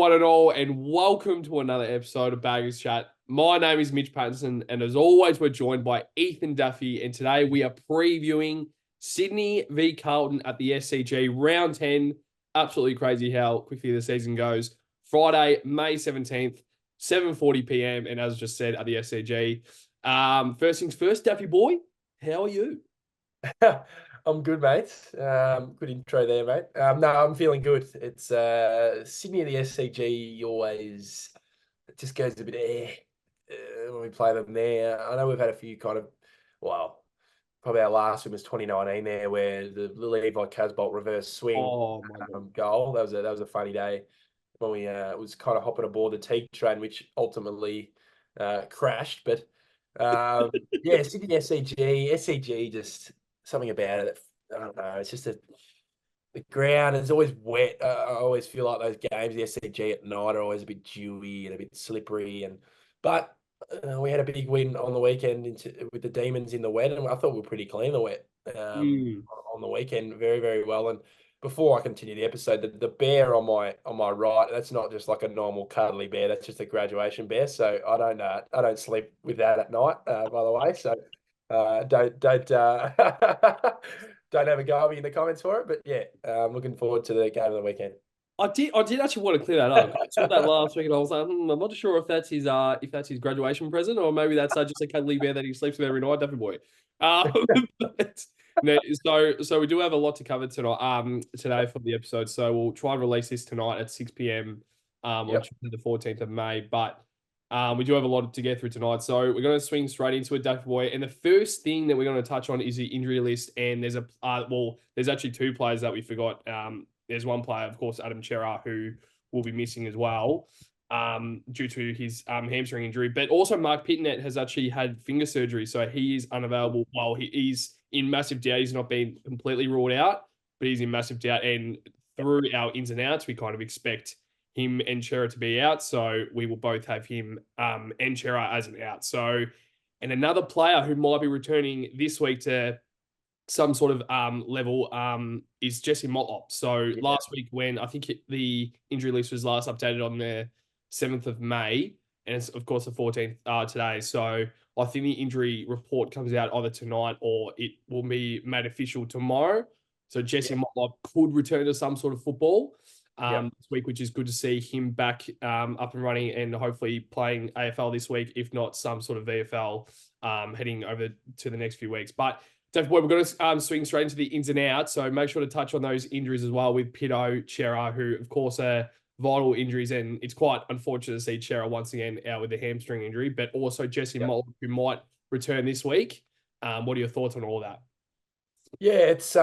one and all, and welcome to another episode of Baggers Chat. My name is Mitch Pattinson, and as always, we're joined by Ethan Duffy, and today we are previewing Sydney v Carlton at the SCG Round 10. Absolutely crazy how quickly the season goes. Friday, May 17th, 7:40 p.m, and as I just said, at the SCG. First things first, Duffy boy, how are you? I'm good, mate. Good intro there, mate. No, I'm feeling good. It's Sydney at the SCG always it just goes a bit when we play them there. I know we've had a few probably our last one was 2019 there, where the Levi Casbolt reverse swing Oh my God. goal. That was a funny day when we was kind of hopping aboard the Teague train, which ultimately crashed. But yeah, Sydney SCG just something about it. I don't know. It's just the ground is always wet. I always feel like those games, the SCG at night, are always a bit dewy and a bit slippery. But we had a big win on the weekend with the Demons in the wet, and I thought we were pretty clean in the wet Mm. on the weekend, very very well. And before I continue the episode, the bear on my right, that's not just like a normal cuddly bear. That's just a graduation bear. So I don't sleep with that at night. By the way, so don't don't have a go at me in the comments for it. But yeah, I'm looking forward to the game of the weekend. I did actually want to clear that up. I saw that last week, and I was like, I'm not sure if that's his graduation present, or maybe that's just a cuddly bear that he sleeps with every night, Duffy boy. Um, but, no, so we do have a lot to cover tonight, today for the episode. So we'll try and release this tonight at 6 p.m. On Yep. Tuesday the 14th of May. But we do have a lot to get through tonight, so we're going to swing straight into it, Duffy boy. And the first thing that we're going to touch on is the injury list, and there's actually two players that we forgot. There's one player, of course, Adam Chera, who will be missing as well due to his hamstring injury. But also Mark Pitnet has actually had finger surgery, so he is unavailable. While he is in massive doubt, he's not been completely ruled out, but he's in massive doubt. And through our ins and outs, we kind of expect him and Chera to be out. So we will both have him and Chera as an out. So, and another player who might be returning this week to some sort of level is Jesse Motlop. So Yeah. last week, when I think the injury list was last updated on the 7th of May, and it's of course the 14th today. So I think the injury report comes out either tonight or it will be made official tomorrow. So Jesse Yeah. Motlop could return to some sort of football Yep. this week, which is good to see him back up and running and hopefully playing AFL this week, if not some sort of VFL heading over to the next few weeks. But Dave Boyd, we're going to swing straight into the ins and outs. So make sure to touch on those injuries as well with Pitto, Chera, who of course are vital injuries. And it's quite unfortunate to see Chera once again out with a hamstring injury, but also Jesse Yep. Motlop, who might return this week. What are your thoughts on all that? Yeah, it's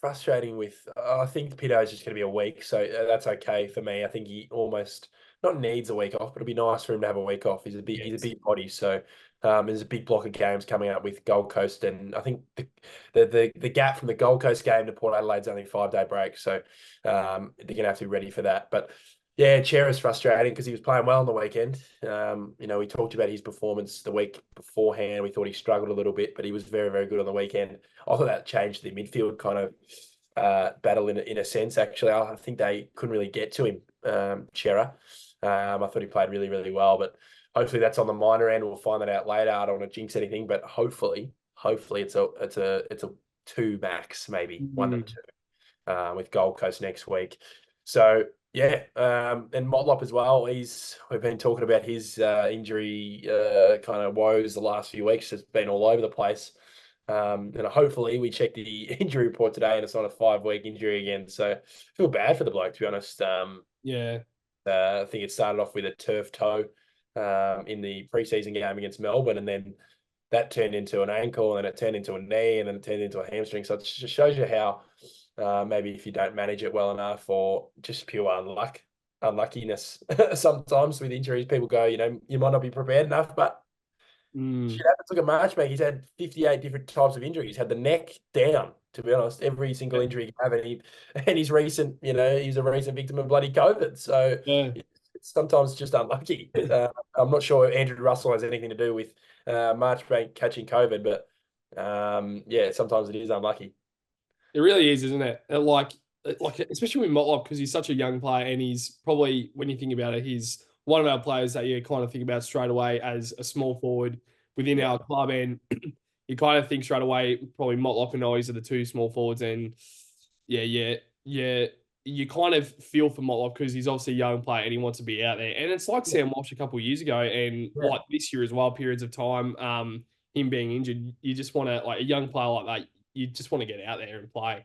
frustrating with I think Pito is just going to be a week, so that's okay for me. I think he almost not needs a week off, but it'd be nice for him to have a week off. He's a Yes. big body, so there's a big block of games coming up with Gold Coast, and I think the gap from the Gold Coast game to Port Adelaide's only a 5-day break, so they're going to have to be ready for that. But yeah, Chair is frustrating because he was playing well on the weekend. We talked about his performance the week beforehand. We thought he struggled a little bit, but he was very, very good on the weekend. I thought that changed the midfield kind of battle in a sense. Actually, I think they couldn't really get to him, Chera. I thought he played really, really well, but hopefully that's on the minor end. We'll find that out later. I don't want to jinx anything, but hopefully it's a two max, maybe 1 to 2, with Gold Coast next week. So yeah, and Motlop as well. We've been talking about his injury kind of woes the last few weeks. It's been all over the place. And hopefully we check the injury report today and it's not a 5-week injury again. So I feel bad for the bloke, to be honest. Yeah. I think it started off with a turf toe in the preseason game against Melbourne, and then that turned into an ankle, and then it turned into a knee, and then it turned into a hamstring. So it just shows you how maybe if you don't manage it well enough, or just pure unluckiness. Sometimes with injuries, people go, you might not be prepared enough, but Mm. shit happens. Look at Marchbank. He's had 58 different types of injuries. He's had the neck down, to be honest, every single injury he can have. And he's recent, he's a recent victim of bloody COVID. So Yeah. it's sometimes just unlucky. I'm not sure Andrew Russell has anything to do with Marchbank catching COVID, but yeah, sometimes it is unlucky. It really is, isn't it? like especially with Motlop because he's such a young player and he's probably when you think about it, he's one of our players that you kind of think about straight away as a small forward within Yeah, our club, and you kind of think straight away probably Motlop and Oz are the two small forwards, and yeah, you kind of feel for Motlop because he's obviously a young player and he wants to be out there, and it's like yeah, Sam Walsh a couple of years ago, and yeah, like this year as well, periods of time, him being injured, you just want to like a young player like that, you just want to get out there and play.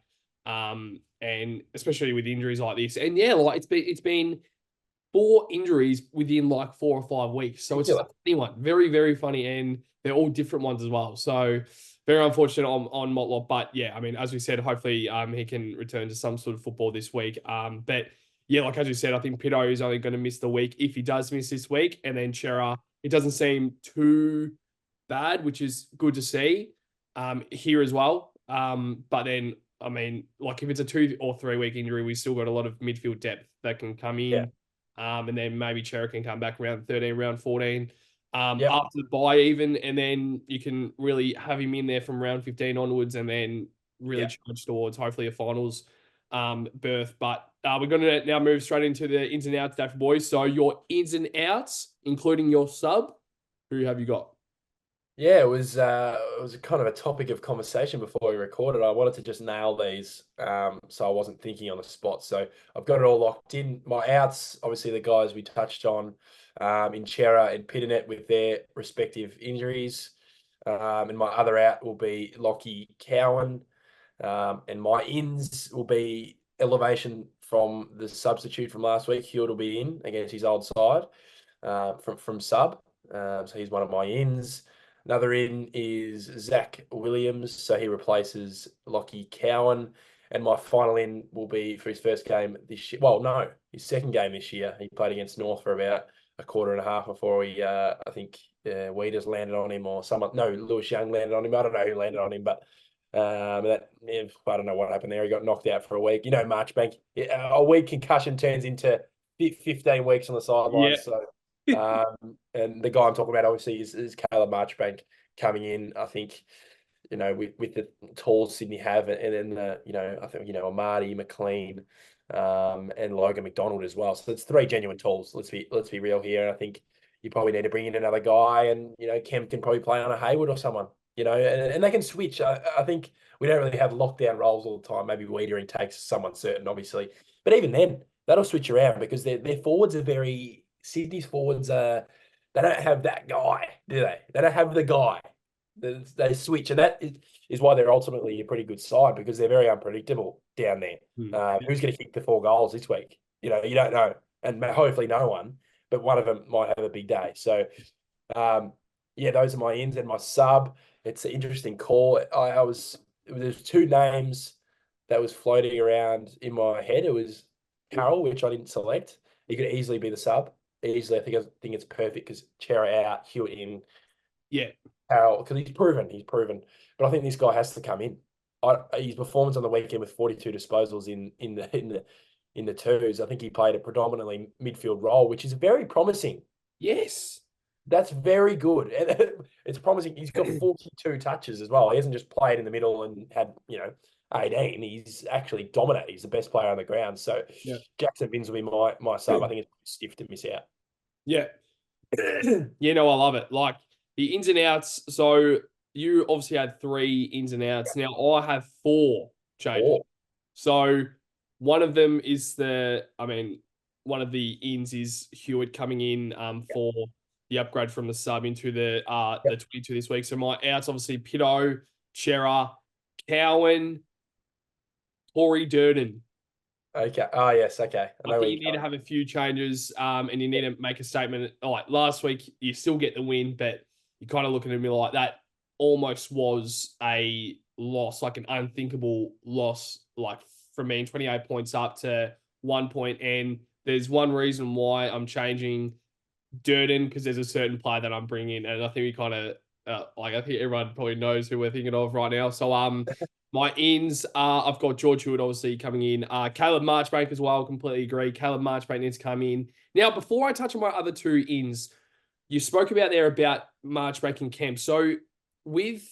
And especially with injuries like this. And yeah, like it's been 4 injuries within like 4 or 5 weeks. So it's a ridiculous. funny one. Very, very funny. And they're all different ones as well. So very unfortunate on Motlop. But yeah, I mean, as we said, hopefully he can return to some sort of football this week. But yeah, like as you said, I think Pitto is only going to miss the week if he does miss this week. And then Chera, it doesn't seem too bad, which is good to see here as well. But then I mean, like if it's a 2 or 3 week injury, we still got a lot of midfield depth that can come Yeah, in. And then maybe Chera can come back around 13, round 14, yep, after the bye even, and then you can really have him in there from round 15 onwards, and then really yeah. charge towards hopefully a finals berth. But we're going to now move straight into the ins and outs, Daft boys. So your ins and outs, including your sub, who have you got? Yeah, it was kind of a topic of conversation before we recorded. I wanted to just nail these, so I wasn't thinking on the spot. So I've got it all locked in. My outs, obviously, the guys we touched on, in Chera and Pitternet with their respective injuries. And my other out will be Lockie Cowan. And my ins will be elevation from the substitute from last week. Hewitt will be in against his old side, from sub. So he's one of my ins. Another in is Zach Williams, so he replaces Lockie Cowan. And my final in will be for his first game this year. Well, no, his second game this year. He played against North for about a quarter and a half before he, I think, Weeders landed on him or someone. No, Lewis Young landed on him. I don't know who landed on him, but I don't know what happened there. He got knocked out for a week. You know, Marchbank, a week concussion turns into 15 weeks on the Yeah. sidelines. So and the guy I'm talking about obviously is Caleb Marchbank coming in. I think, with the tools Sydney have, and then I think Amadi McLean, and Logan McDonald as well. So it's 3 genuine tools. Let's be real here. And I think you probably need to bring in another guy, and Kemp can probably play on a Hayward or someone. And they can switch. I think we don't really have lockdown roles all the time. Maybe Wiedering takes someone certain, obviously, but even then that'll switch around because their forwards are very. Sydney's forwards are, they don't have that guy, do they? They don't have the guy. They switch, and that is why they're ultimately a pretty good side because they're very unpredictable down there. Who's going to kick the 4 goals this week? You don't know, and hopefully no one, but one of them might have a big day. So, yeah, those are my ins and my sub. It's an interesting call. There's 2 names that was floating around in my head. It was Carroll, which I didn't select. He could easily be the sub. Easily, I think it's perfect because Chera out, Hewitt in, Yeah. Carroll, because he's proven. But I think this guy has to come in. His performance on the weekend with 42 disposals in the twos, I think he played a predominantly midfield role, which is very promising. Yes. That's very good. And it's promising. He's got 42 touches as well. He hasn't just played in the middle and had, 18. He's actually dominated. He's the best player on the ground. So Yeah. Jackson Vince will be my sub. I think it's stiff to miss out. Yeah. I love it. Like the ins and outs. So you obviously had 3 ins and outs. Now I have 4 changes. Oh, So one of them is one of the ins is Hewitt coming in for the upgrade from the sub into the 22 this week. So my outs obviously Pitto, Chera, Cowan, Corey Durden. okay. Oh, yes. Okay. I think you need to have a few changes, and you need to make a statement. Like last week, you still get the win, but you kind of looking at me like that almost was a loss, like an unthinkable loss, like from being 28 points up to 1 point. And there's one reason why I'm changing Durden because there's a certain player that I'm bringing, and I think we kind of I think everyone probably knows who we're thinking of right now. So my ins are I've got George Hewitt obviously coming in, Caleb Marchbank as well. Completely agree. Caleb Marchbank needs to come in now. Before I touch on my other 2 ins, you spoke about Marchbank and Kemp. So with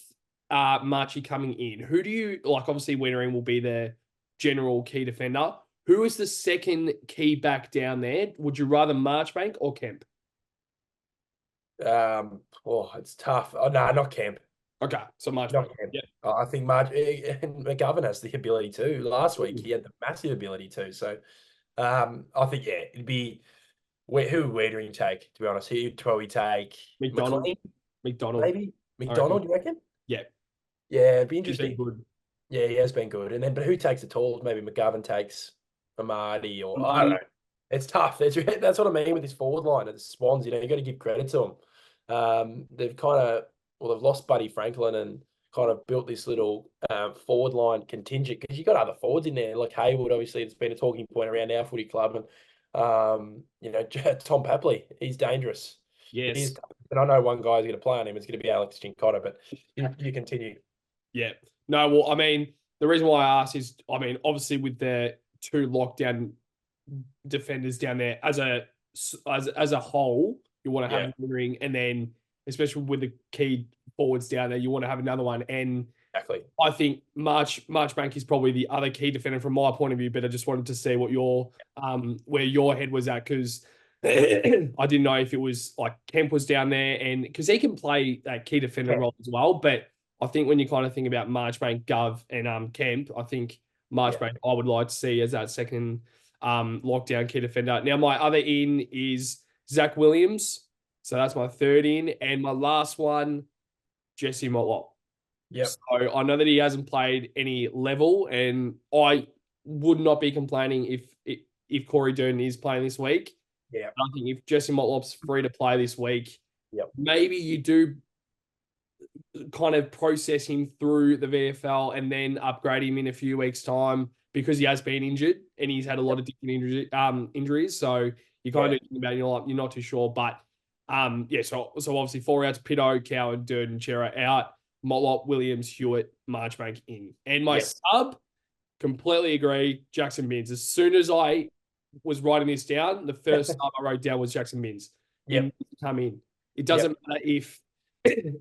Marchie coming in, who do you like? Obviously, Winnering will be there general key defender. Who is the second key back down there? Would you rather Marchbank or Kemp? It's tough. Oh no, not Kemp. Okay, so Marchbank. Not Kemp. Yeah. I think McGovern has the ability too. Last week he had the massive ability too. So I think it'd be who where do you take? To be honest, who'd probably take McDonald. McLean? McDonald. Maybe McDonald. You reckon? Yeah. Yeah, it'd be He's been interesting. good. Yeah, he has been good. And then, but who takes the tall? Maybe McGovern takes Amadi, or I don't Marty. know. It's tough. That's what I mean with this forward line of the Swans. You got to give credit to them. They've they've lost Buddy Franklin and kind of built this little forward line contingent because you've got other forwards in there like Hayward. Obviously, it's been a talking point around our footy club, and Tom Papley. He's dangerous. Yes. He's, and I know one guy's going to play on him. It's going to be Alex Cincotta, but you continue. Yeah. No, well, I mean, the reason why I asked is, I mean, obviously with the two lockdown defenders down there as a whole, you want to have a ring, and then especially with the key forwards down there, you want to have another one. And exactly, I think Marchbank is probably the other key defender from my point of view. But I just wanted to see what where your head was at, because I didn't know if it was like Kemp was down there, and because he can play that key defender role as well. But I think when you kind of think about Marchbank, Gov, and Kemp, I think Marchbank I would like to see as that second lockdown key defender. Now, my other in is Zach Williams. So that's my third in. And my last one, Jesse Motlop. Yep. So I know that he hasn't played any level, and I would not be complaining if Corey Durdin is playing this week. Yeah. I think if Jesse Motlop's free to play this week, maybe you do kind of process him through the VFL and then upgrade him in a few weeks' time, because he has been injured and he's had a lot of different injuries. So you kind of think about it, you're not too sure. But so obviously 4 outs, Pitto, Cow, and Durden, Chera out, Motlop, Williams, Hewitt, Marchbank in. And my sub, completely agree, Jackson Binns. As soon as I was writing this down, the first sub I wrote down was Jackson Binns. He come in. It doesn't matter if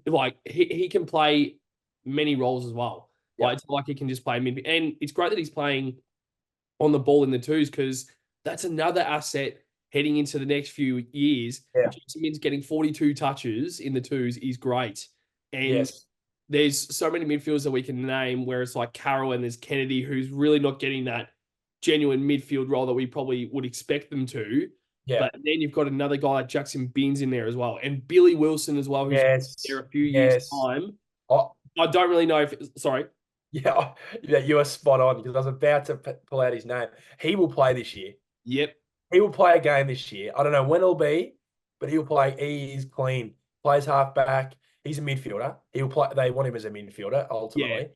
like he can play many roles as well. Like it's like he can just play mid, and it's great that he's playing on the ball in the twos, because that's another asset heading into the next few years. Jackson Binns getting 42 touches in the twos is great, and there's so many midfielders that we can name where it's like Carroll and there's Kennedy, who's really not getting that genuine midfield role that we probably would expect them to. But then you've got another guy like Jackson Binns in there as well. And Billy Wilson as well, who's been there a few years' time. I don't really know if... Sorry. Yeah, you are spot on, because I was about to pull out his name. He will play this year. Yep. He will play a game this year. I don't know when it'll be, but he'll play. He is clean. Plays halfback. He's a midfielder. He'll play. They want him as a midfielder, ultimately.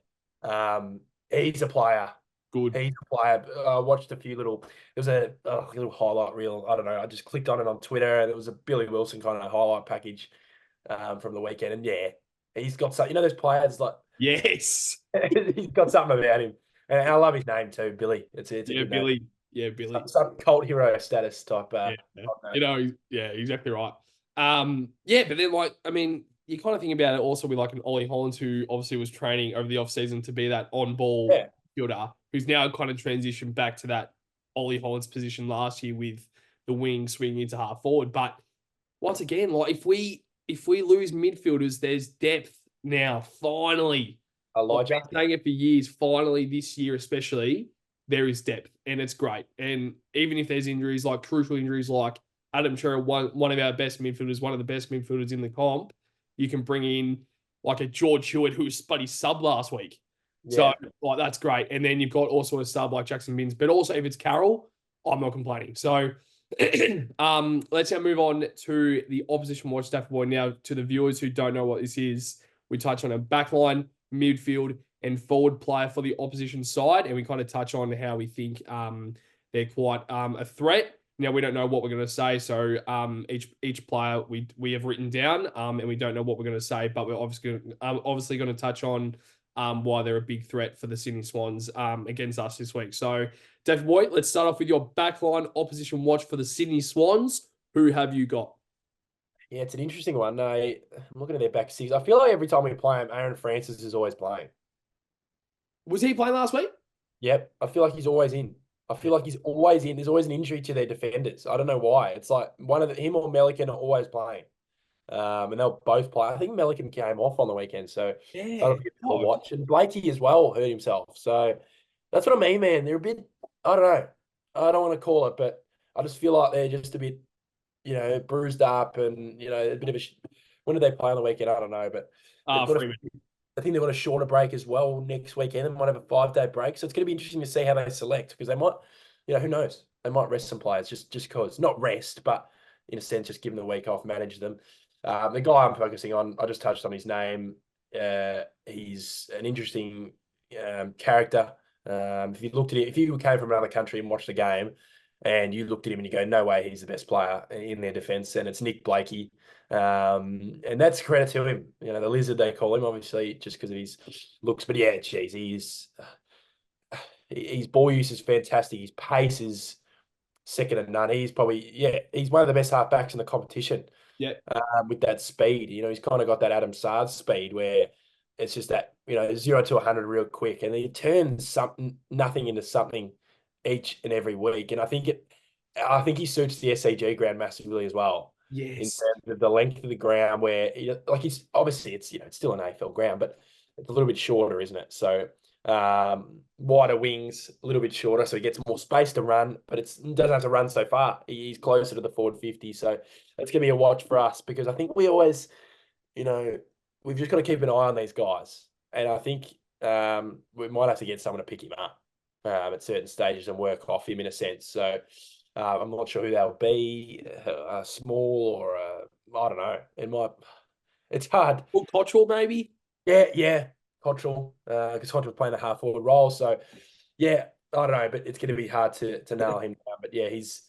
He's a player. Good. He's a player. I watched a few little... There was a little highlight reel. I don't know. I just clicked on it on Twitter, and it was a Billy Wilson kind of highlight package from the weekend. And he's got something. Those players like... Yes. He's got something about him. And I love his name too, Billy. It's a good Billy. name. Yeah, Billy. Some cult hero status type. Exactly right. But then, like, I mean, you kind of think about it also with like an Ollie Hollands, who obviously was training over the off season to be that on-ball fielder, who's now kind of transitioned back to that Ollie Hollands position last year with the wing swinging into half forward. But once again, like if we lose midfielders, there's depth now. Finally, Elijah. I've been saying it for years. Finally, this year especially, there is depth, and it's great. And even if there's injuries, like crucial injuries, like Adam Chera, one of our best midfielders, one of the best midfielders in the comp, you can bring in like a George Hewitt, who was buddy sub last week. So like that's great. And then you've got also a sub like Jackson Binns. But also if it's Carroll, I'm not complaining. So let's now move on to the opposition watch staff board. Now, to the viewers who don't know what this is, we touch on a backline, midfield, and forward player for the opposition side. And we kind of touch on how we think they're quite a threat. Now, we don't know what we're going to say. So each player we have written down and we don't know what we're going to say, but we're obviously going to touch on why they're a big threat for the Sydney Swans against us this week. So, Dave Boyd, let's start off with your backline opposition watch for the Sydney Swans. Who have you got? Yeah, it's an interesting one. I'm looking at their back six. I feel like every time we play him, Aaron Francis is always playing. Was he playing last week? Yep. I feel like he's always in. I feel like he's always in. There's always an injury to their defenders. I don't know why. It's like him or Melican are always playing. And they'll both play. I think Melican came off on the weekend, so that'll Yeah. be a bit of a God. watch. And Blakey as well hurt himself. So that's what I mean, man. They're a bit, I don't know. I don't want to call it, but I just feel like they're just a bit, bruised up and, a bit of when did they play on the weekend? I don't know, but they've got Freeman. I think they've got a shorter break as well next weekend. They might have a 5-day break. So it's going to be interesting to see how they select because they might, who knows? They might rest some players just because, not rest, but in a sense, just give them the week off, manage them. The guy I'm focusing on, I just touched on his name. He's an interesting character. If you looked at it, if you came from another country and watched the game and you looked at him and you go, no way, he's the best player in their defense, and it's Nick Blakey. And that's credit to him. The lizard they call him, obviously, just because of his looks. But yeah, geez, his ball use is fantastic. His pace is second to none. He's one of the best halfbacks in the competition. Yeah. With that speed, he's kind of got that Adam Sard speed where it's just that 0 to 100 real quick, and he turns nothing into something each and every week. And I think he suits the SCG ground massively as well. In Yes. terms of the length of the ground, where he's obviously it's still an AFL ground, but it's a little bit shorter, isn't it? So wider wings, a little bit shorter, so he gets more space to run, but he doesn't have to run so far. He's closer to the forward 50, so that's gonna be a watch for us because I think we always, we've just got to keep an eye on these guys, and I think we might have to get someone to pick him up at certain stages and work off him in a sense. So. I'm not sure who they'll be, a small or I don't know. It's hard. Well, Cottrell, maybe? Yeah. Cottrell, because Cottrell's playing the half forward role. So, yeah, I don't know, but it's going to be hard to nail him down. But yeah, he's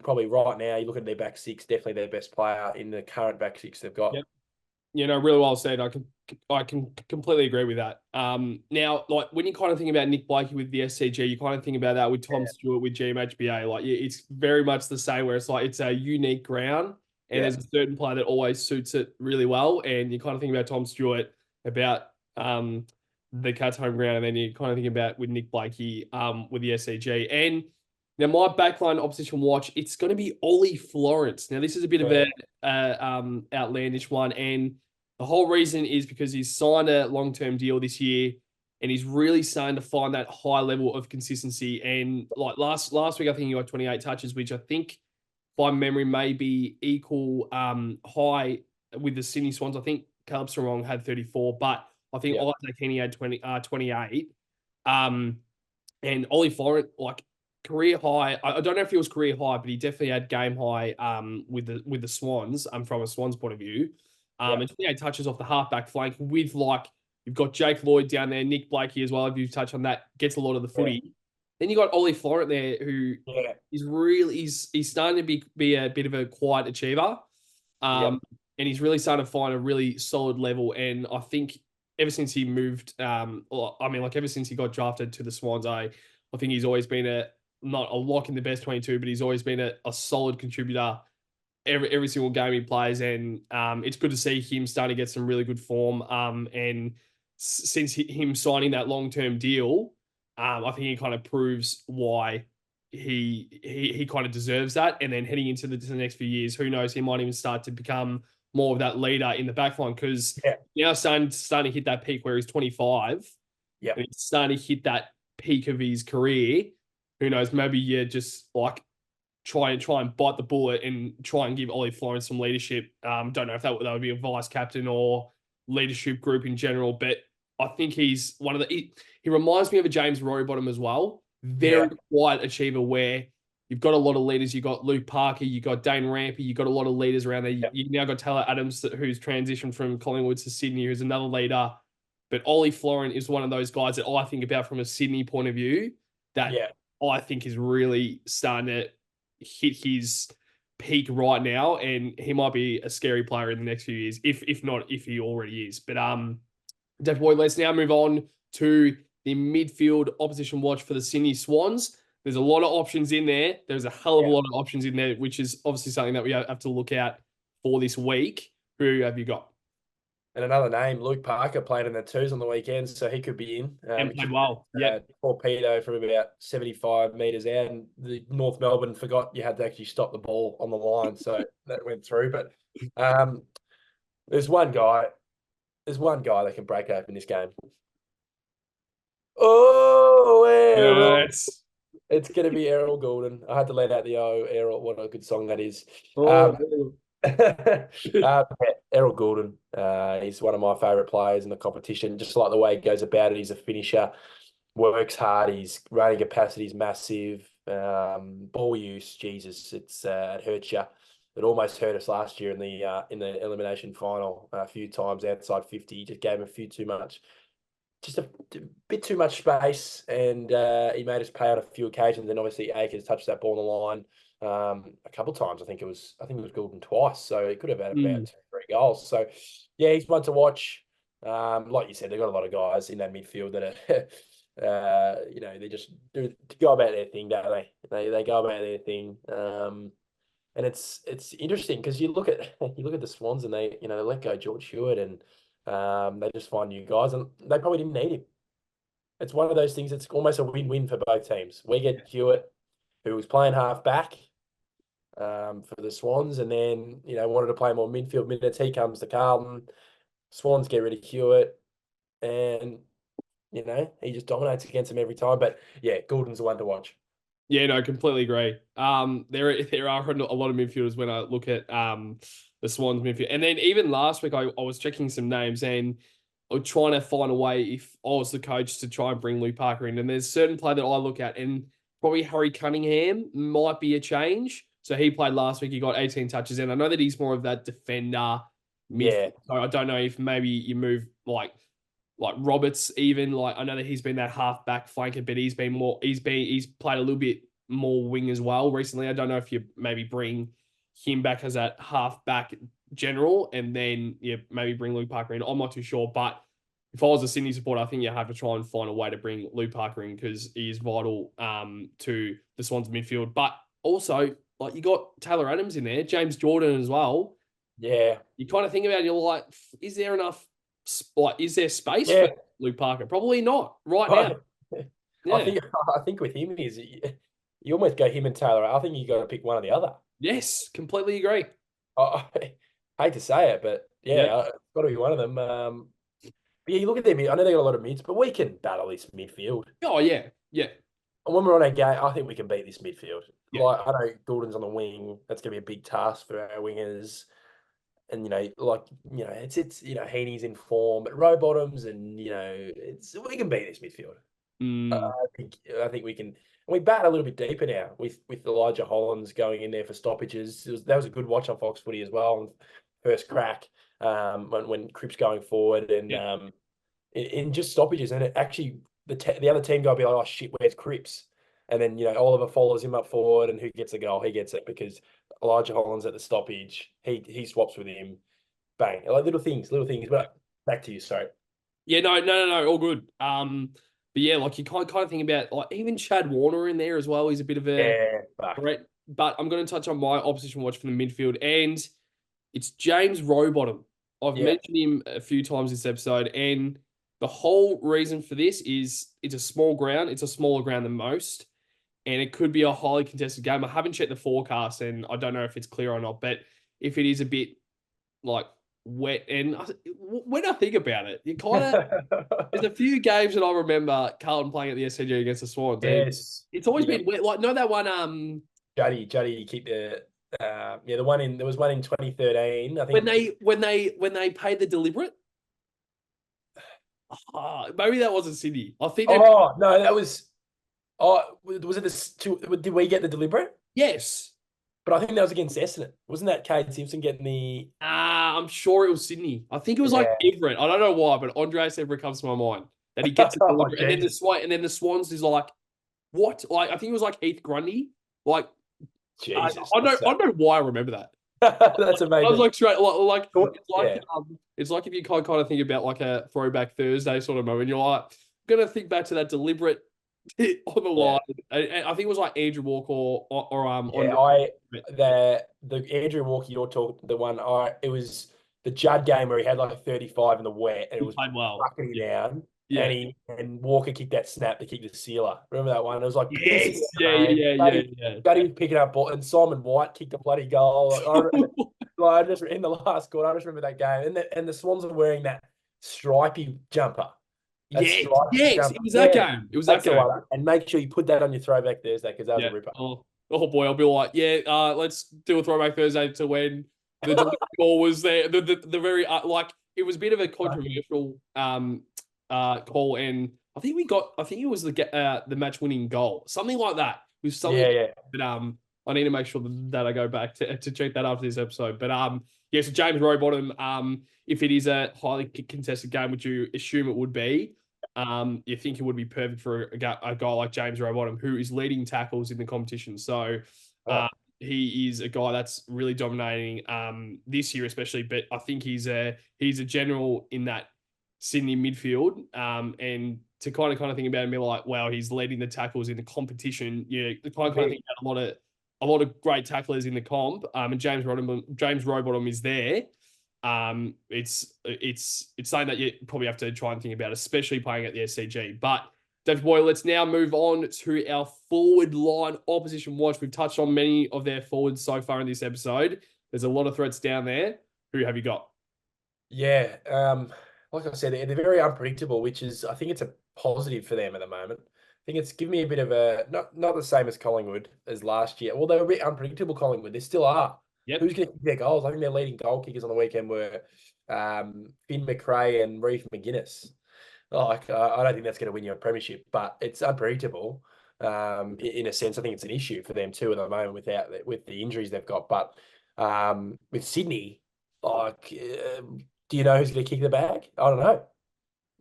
probably right now. You look at their back six, definitely their best player in the current back six they've got. Yep. Really well said. I can completely agree with that. Now, like when you kind of think about Nick Blakey with the SCG, you kind of think about that with Tom Stewart with GMHBA. Like, it's very much the same. Where it's like it's a unique ground, and there's a certain player that always suits it really well. And you kind of think about Tom Stewart about the Cats home ground, and then you kind of think about with Nick Blakey with the SCG. And now my backline opposition watch, it's going to be Ollie Florence. Now this is a bit of a outlandish one, and the whole reason is because he's signed a long-term deal this year, and he's really starting to find that high level of consistency. And like last week, I think he got 28 touches, which I think by memory may be equal high with the Sydney Swans. I think Caleb Sarong had 34, but I think Isaac Heaney had 28. And Ollie Florent, like career high. I don't know if he was career high, but he definitely had game high with the Swans from a Swans point of view. And 28 touches off the halfback flank with you've got Jake Lloyd down there, Nick Blakey as well. If you touch on that, gets a lot of the footy. Then you got Ollie Florent there, who is really he's starting to be a bit of a quiet achiever, and he's really starting to find a really solid level. And I think ever since he moved, ever since he got drafted to the Swans, I think he's always been not a lock in the best 22, but he's always been a solid contributor every single game he plays, and it's good to see him starting to get some really good form. And since him signing that long-term deal, I think he kind of proves why he kind of deserves that. And then heading into the next few years, who knows, he might even start to become more of that leader in the backline because now starting to hit that peak where he's 25. Yeah, and he's starting to hit that peak of his career. Who knows? Maybe you just try and bite the bullet and try and give Ollie Florence some leadership. Don't know if that would be a vice captain or leadership group in general, but I think he's one of he reminds me of a James Rowbottom as well. Very quiet achiever where you've got a lot of leaders. You've got Luke Parker, you've got Dane Rampy, you've got a lot of leaders around there. You've now got Taylor Adams, who's transitioned from Collingwood to Sydney, who's another leader. But Ollie Florent is one of those guys that I think about from a Sydney point of view that I think is really starting to hit his peak right now, and he might be a scary player in the next few years, if not, if he already is. But Dave Boy, let's now move on to the midfield opposition watch for the Sydney Swans. There's a lot of options in there. There's a hell of a lot of options in there, which is obviously something that we have to look out for this week. Who have you got? And another name, Luke Parker, played in the twos on the weekend, so he could be in. And played well. Yeah. Torpedo from about 75 metres out. And the North Melbourne forgot you had to actually stop the ball on the line, so that went through. But um, there's one guy. There's one guy that can break open this game. Oh, Errol. Yes. It's going to be Errol Goulden. I had to let out the O, Errol. What a good song that is. Oh, Yeah, Errol Goulden. He's one of my favourite players in the competition. Just like the way he goes about it, he's a finisher, works hard. His running capacity is massive. Ball use, Jesus, it hurts you. It almost hurt us last year in the elimination final a few times outside 50. He just gave him a few too much, just a bit too much space, and he made us pay on a few occasions. And obviously, Akers touched that ball on the line a couple of times. I think it was Goulden twice, so he could have had about 2-3 goals. So yeah, he's one to watch. Like you said, they've got a lot of guys in that midfield that are, they just do to go about their thing, don't they? They go about their thing. And it's interesting because you look at the Swans and they let go George Hewitt and they just find new guys and they probably didn't need him. It's one of those things. It's almost a win-win for both teams. We get Hewitt, who was playing half back for the Swans, and then wanted to play more midfield minutes. He comes to Carlton. Swans get rid of Hewitt, and he just dominates against them every time. But yeah, Goulden's the one to watch. Yeah, no, completely agree. There are a lot of midfielders when I look at the Swans midfield, and then even last week I was checking some names and I was trying to find a way if I was the coach to try and bring Luke Parker in. And there's a certain play that I look at, and probably Harry Cunningham might be a change. So he played last week. He got 18 touches, and I know that he's more of that defender midfield. So I don't know if maybe you move like Roberts even, like I know that he's been that half back flanker, but he's played a little bit more wing as well recently. I don't know if you maybe bring him back as that half back general and then maybe bring Luke Parker in. I'm not too sure, but if I was a Sydney supporter, I think you have to try and find a way to bring Luke Parker in because he is vital to the Swans midfield. But also, like you got Taylor Adams in there, James Jordan as well. Yeah. You kind of think about it, you're like, is there enough? Like, is there space Yeah. for Luke Parker? Probably not right now. Yeah. I think with him is you almost go him and Taylor. I think you got to pick one or the other. Yes, completely agree. I hate to say it, but yeah, it's got to be one of them. But yeah, you look at them. I know they got a lot of mids, but we can battle this midfield. Oh yeah, yeah. And when we're on our game, I think we can beat this midfield. Yeah. Like I know Goulden's on the wing. That's going to be a big task for our wingers. And it's Heaney's in form, but Rowbottoms, and we can beat this midfield. I think we can. And we bat a little bit deeper now with Elijah Hollands going in there for stoppages. That was a good watch on Fox Footy as well. First crack when Cripps going forward and in just stoppages, and it actually the other team go be like, oh shit, where's Cripps? And then Oliver follows him up forward, and who gets the goal? He gets it because Elijah Hollands at the stoppage. He swaps with him. Bang. Like little things. But back to you, sorry. Yeah, no, all good. But yeah, like you kind of think about like even Chad Warner in there as well. He's a bit of a threat. But I'm going to touch on my opposition watch from the midfield, and it's James Rowbottom. I've mentioned him a few times this episode, and the whole reason for this is it's a small ground. It's a smaller ground than most, and it could be a highly contested game. I haven't checked the forecast, and I don't know if it's clear or not, but if it is a bit like wet, and when I think about it, you kind of there's a few games that I remember Carlton playing at the SCG against the Swans. Yes, it's always been wet. Like know that one. Juddy, keep the there was one in 2013. I think when they paid the deliberate. Maybe that wasn't Sydney. I think. No, that was. Oh, was it this? Did we get the deliberate? Yes. But I think that was against Essendon. Wasn't that Cade Simpson getting the... I'm sure it was Sydney. I think it was like Everett. I don't know why, but Andreas Everett comes to my mind. That he gets it deliberate. And then the Swans is like, what? Like, I think it was like Heath Grundy. Like, Jesus. I don't know why I remember that. That's amazing. I was like, straight, it's like if you kind of think about like a throwback Thursday sort of moment, you're like, I'm going to think back to that deliberate on the line. And I think it was like Andrew Walker or the Andrew Walker you're talking, it was the Judd game where he had like a 35 in the wet and it He was played well. fucking Yeah. down. Yeah. And Walker kicked that snap to kick the sealer. Remember that one? It was like pissing Yes. down Yeah. rain. Yeah. Yeah. Yeah. Gutty was picking up ball, and Simon White kicked a bloody goal. I just in the last quarter, I just remember that game. And the Swans are wearing that stripy jumper. That Yes. stripy Yes. jumper. It was that Yeah, game. It was that that's the game. one. And make sure you put that on your throwback Thursday because that was a Yeah. ripper. Oh boy, I'll be like, yeah. Let's do a throwback Thursday to when the ball was there. The very like it was a bit of a controversial call, and I think it was the match winning goal, something like that. It was something. Yeah, yeah. But I need to make sure that I go back to check that after this episode. But yeah, so James Rowbottom, if it is a highly contested game, which you assume it would be, you think it would be perfect for a guy like James Rowbottom, who is leading tackles in the competition. So he is a guy that's really dominating this year, especially. But I think he's a general in that Sydney midfield. And to kind of think about him, be like, wow, he's leading the tackles in the competition. Yeah, the kind of think about a lot of great tacklers in the comp. And James Rowbottom is there. It's something that you probably have to try and think about, especially playing at the SCG. But David Boyle, let's now move on to our forward line opposition watch. We've touched on many of their forwards so far in this episode. There's a lot of threats down there. Who have you got? Yeah, like I said, they're very unpredictable, which is I think it's a positive for them at the moment. I think it's given me a bit of a not the same as Collingwood as last year. Well, they were a bit unpredictable, Collingwood. They still are. Yep. Who's going to kick their goals? I think their leading goal kickers on the weekend were Finn McRae and Reef McGuinness. Like I don't think that's going to win you a premiership, but it's unpredictable. In a sense, I think it's an issue for them too at the moment with the injuries they've got. But with Sydney, like, do you know who's going to kick the bag? I don't know.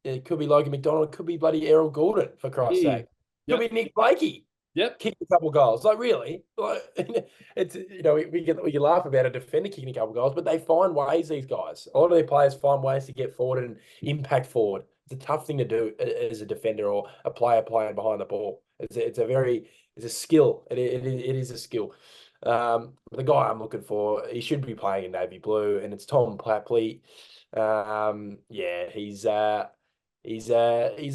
It could be Logan McDonald. It could be bloody Errol Goulden, for Christ's sake. It could be Nick Blakey. Yep. Kick a couple goals. Like, really? Like, it's, we can laugh about a defender kicking a couple goals, but they find ways, these guys. A lot of their players find ways to get forward and impact forward. It's a tough thing to do as a defender or a player playing behind the ball. It's a skill. It is a skill. The guy I'm looking for, he should be playing in navy blue, and it's Tom Plapley. Yeah, he's a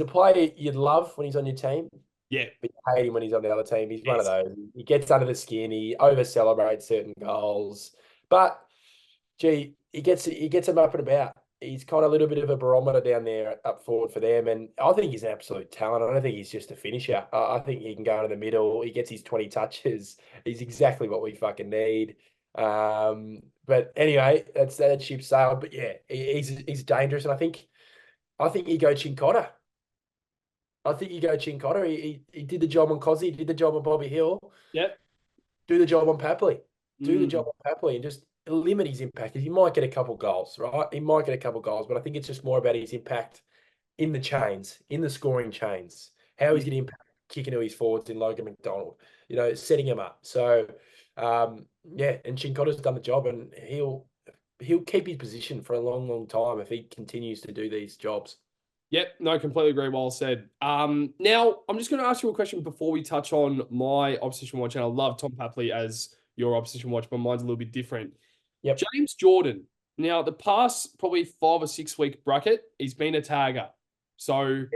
player you'd love when he's on your team. Yeah. But you hate him when he's on the other team. He's one of those. He gets under the skin. He over celebrates certain goals, but gee, he gets him up and about. He's kind of a little bit of a barometer down there up forward for them, and I think he's an absolute talent. I don't think he's just a finisher. I think he can go into the middle. He gets his 20 touches. He's exactly what we fucking need. But anyway, that ship sailed. But yeah, he's dangerous, and I think you go Chincotta. I think you go Chincotta. He did the job on Cozzy. He did the job on Bobby Hill. Yep. Do the job on Papley. Do the job on Papley and just limit his impact. He might get a couple goals, right? He might get a couple goals, but I think it's just more about his impact in the chains, in the scoring chains. How he's going to impact kicking to his forwards in Logan McDonald, setting him up. So, yeah, and Chincotta's done the job, and he'll keep his position for a long, long time if he continues to do these jobs. Yep, no, completely agree. Well said. Now I'm just going to ask you a question before we touch on my opposition watch, and I love Tom Papley as your opposition watch, but mine's a little bit different. Yep. James Jordan. Now, the past probably 5 or 6 week bracket, he's been a tagger. So,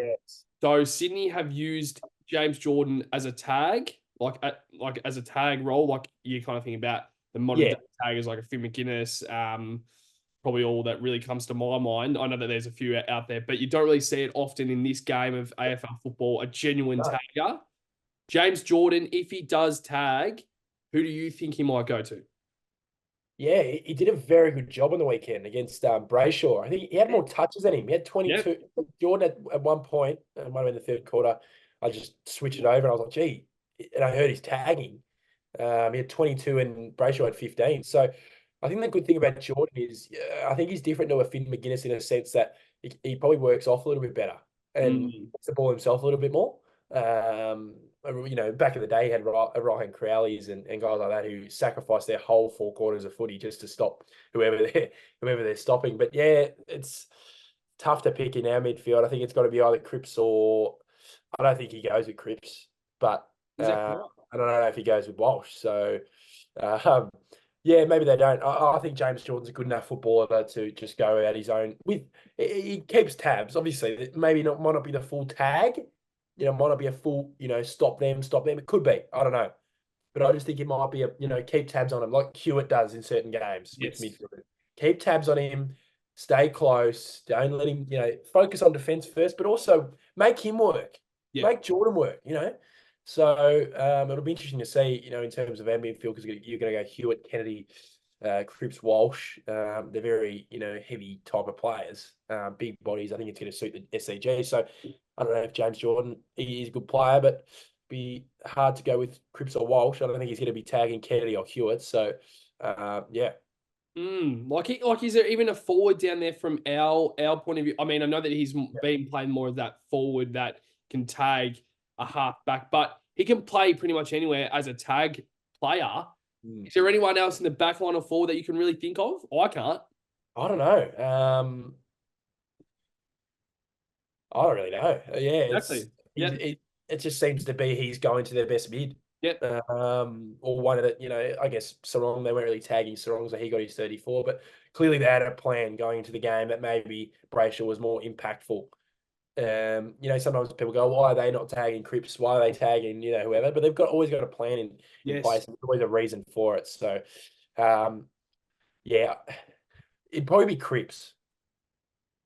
so Sydney have used James Jordan as a tag, like as a tag role, like you kind of think about the modern day taggers like a Finn McGuinness, probably all that really comes to my mind. I know that there's a few out there, but you don't really see it often in this game of AFL football, a genuine tagger. James Jordan, if he does tag, who do you think he might go to? Yeah, he did a very good job on the weekend against Brayshaw. I think he had more touches than him. He had 22. Yep. Jordan at one point, it might have been the third quarter, I just switched it over and I was like, gee, and I heard he's tagging. He had 22 and Brayshaw had 15. So I think the good thing about Jordan is I think he's different to a Finn McGuinness in a sense that he probably works off a little bit better and gets the ball himself a little bit more. Back in the day, he had Ryan Crowleys and guys like that who sacrificed their whole 4 quarters of footy just to stop whoever they're stopping. But yeah, it's tough to pick in our midfield. I think it's got to be either Cripps or I don't think he goes with Cripps, but I don't know if he goes with Walsh. So Yeah, maybe they don't. I think James Jordan's a good enough footballer to just go at his own. He keeps tabs. Obviously, maybe not might not be the full tag. Might not be a full. Stop them, stop them. It could be. I don't know, but I just think it might be a. Keep tabs on him like Hewitt does in certain games with Yes. midfield. Keep tabs on him. Stay close. Don't let him. Focus on defense first, but also make him work. Yeah. Make Jordan work. So it'll be interesting to see, in terms of our midfield, because you're going to go Hewitt, Kennedy, Cripps, Walsh. They're very, heavy type of players, big bodies. I think it's going to suit the SCG. So I don't know if James Jordan, he is a good player, but be hard to go with Cripps or Walsh. I don't think he's going to be tagging Kennedy or Hewitt. So yeah. Like is there even a forward down there from our point of view? I mean, I know that he's been playing more of that forward that can tag a half back, but he can play pretty much anywhere as a tag player. Is there anyone else in the back line or forward that you can really think of? I can't. I don't know. I don't really know. Yeah, Exactly. Yeah. it just seems to be he's going to their best mid. Yep. Or one of the, I guess Sarong, they weren't really tagging Sarong, so he got his 34, but clearly they had a plan going into the game that maybe Brayshaw was more impactful. Sometimes people go, why are they not tagging Cripps? Why are they tagging, whoever? But they've always got a plan in place. There's always a reason for it. So, yeah, it'd probably be Cripps.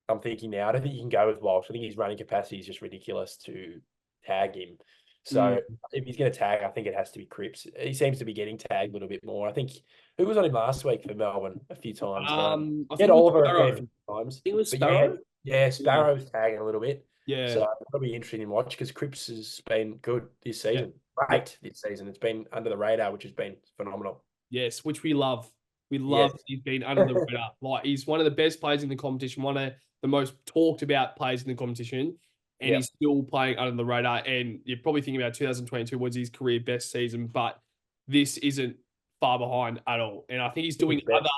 I'm thinking now. I don't think you can go with Walsh. I think his running capacity is just ridiculous to tag him. So if he's going to tag, I think it has to be Cripps. He seems to be getting tagged a little bit more. I think who was on him last week for Melbourne a few times. I He think had it was Oliver a Sparrow. few times. I think it was But Sparrow. yeah, Sparrow's tagging a little bit. Yeah. So it'll be interesting to watch because Cripps has been good this season. Great this season. It's been under the radar, which has been phenomenal. Yes, which we love. We love he's been under the radar. Like he's one of the best players in the competition, one of the most talked about players in the competition, and he's still playing under the radar. And you're probably thinking about 2022 was his career best season, but this isn't far behind at all. And I think he's doing other,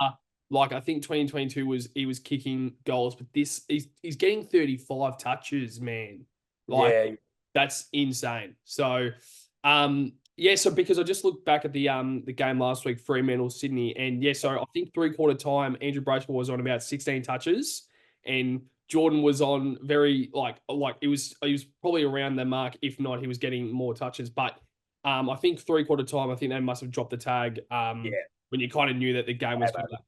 like I think 2022 he was kicking goals, but this he's getting 35 touches, man. Like that's insane. So yeah, so because I just looked back at the game last week, Fremantle, Sydney, and yeah, so I think 3/4 time, Andrew Bracewell was on about 16 touches, and Jordan was on very like he was probably around the mark, if not, he was getting more touches. But I think 3/4 time, I think they must have dropped the tag when you kind of knew that the game was kind of,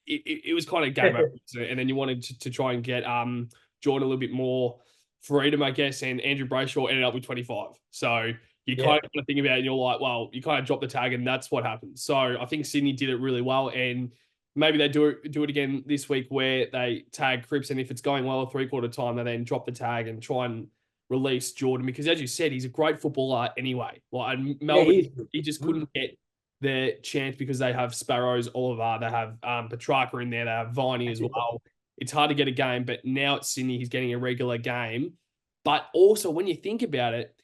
it was kind of game over, and then you wanted to try and get Jordan a little bit more freedom, I guess, and Andrew Brayshaw ended up with 25. So you kind of think about it and you're like, well, you kind of drop the tag and that's what happens. So I think Sydney did it really well, and maybe they do it again this week where they tag Cripps, and if it's going well 3/4 time, they then drop the tag and try and release Jordan, because as you said, he's a great footballer anyway. Like Melbourne, he just couldn't get their chance because they have Sparrows, Oliver, they have Petrarca in there, they have Viney as well. It's hard to get a game, but now at Sydney, he's getting a regular game. But also, when you think about it,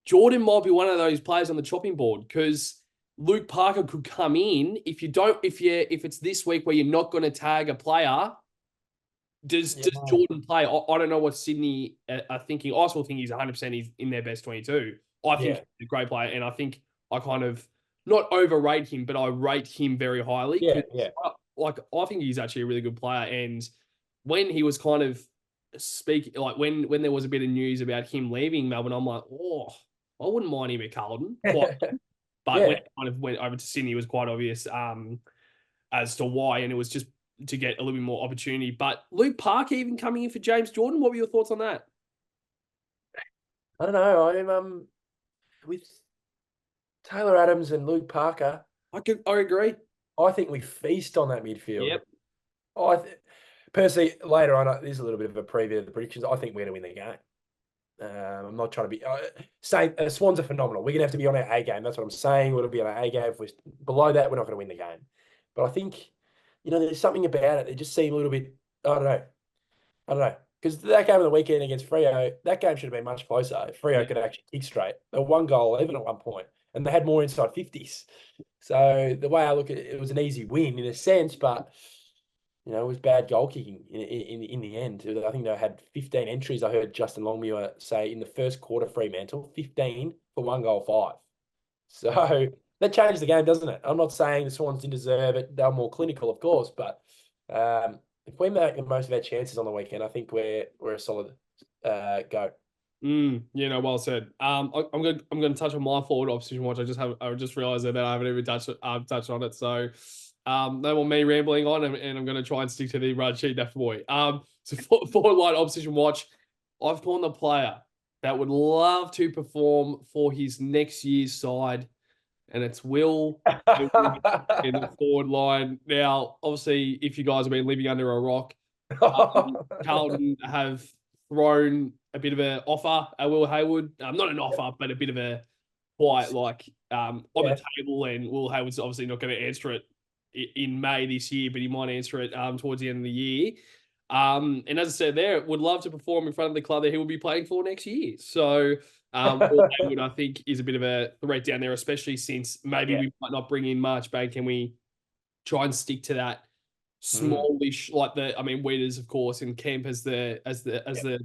Jordan might be one of those players on the chopping board, because Luke Parker could come in if it's this week where you're not going to tag a player. Does Jordan play? I don't know what Sydney are thinking. I still think he's 100%. He's in their best 22. I think he's a great player, and I think I kind of not overrate him, but I rate him very highly. I think he's actually a really good player, and when he was kind of speaking, like when there was a bit of news about him leaving Melbourne, I'm like, oh, I wouldn't mind him at Carlton. But when it kind of went over to Sydney, it was quite obvious as to why, and it was just to get a little bit more opportunity. But Luke Parker even coming in for James Jordan, what were your thoughts on that? I don't know. I'm with Taylor Adams and Luke Parker. I agree. I think we feast on that midfield. Yep. Personally, later on, this is a little bit of a preview of the predictions. I think we're going to win the game. I'm not trying to be saying Swans are phenomenal. We're going to have to be on our A game. That's what I'm saying. We'll be on our A game. If we're below that, we're not going to win the game. But I think, there's something about it. They just seem a little bit, I don't know. Because that game on the weekend against Freo, that game should have been much closer. Freo could actually kick straight. They were 1 goal even at one point, and they had more inside 50s. So the way I look at it, it was an easy win in a sense, but it was bad goal kicking in the end. I think they had 15 entries. I heard Justin Longmuir say in the first quarter, Fremantle 15 for 1 goal 5. So that changes the game, doesn't it? I'm not saying the Swans didn't deserve it. They're more clinical, of course, but if we make the most of our chances on the weekend, I think we're a solid go. Well said. I'm gonna touch on my forward opposition watch. I just realized that I haven't even touched on it. So no more me rambling on, and I'm gonna try and stick to the run sheet that boy. So forward line opposition watch. I've gone the player that would love to perform for his next year's side, and it's Will Hayward in the forward line. Now, obviously, if you guys have been living under a rock, Carlton have thrown a bit of an offer at Will Hayward. Not an offer, but a bit of a quite on the table. And Will Hayward's obviously not going to answer it in May this year, but he might answer it towards the end of the year. And as I said there, would love to perform in front of the club that he will be playing for next year. So Will Hayward, I think, is a bit of a threat down there, especially since maybe we might not bring in March Bank. Can we try and stick to that smallish, Weeders, of course, and Kemp as the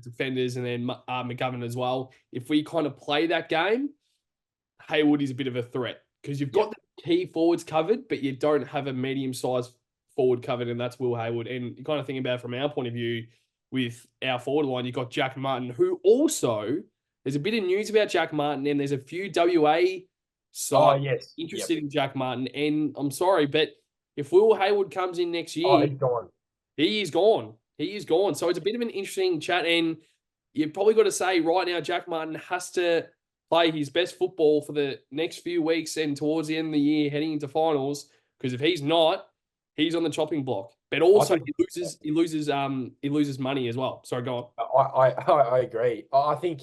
defenders, and then McGovern as well. If we kind of play that game, Hayward is a bit of a threat because you've got the key forwards covered, but you don't have a medium-sized forward covered, and that's Will Hayward. And you kind of think about it from our point of view with our forward line, you've got Jack Martin, who also, there's a bit of news about Jack Martin, and there's a few WA sides interested in Jack Martin. And I'm sorry, but if Will Hayward comes in next year, he's gone. He is gone. He is gone. So it's a bit of an interesting chat. And you've probably got to say right now, Jack Martin has to play his best football for the next few weeks and towards the end of the year heading into finals. Because if he's not, he's on the chopping block. But also he loses money as well. Sorry, go on. I agree. I think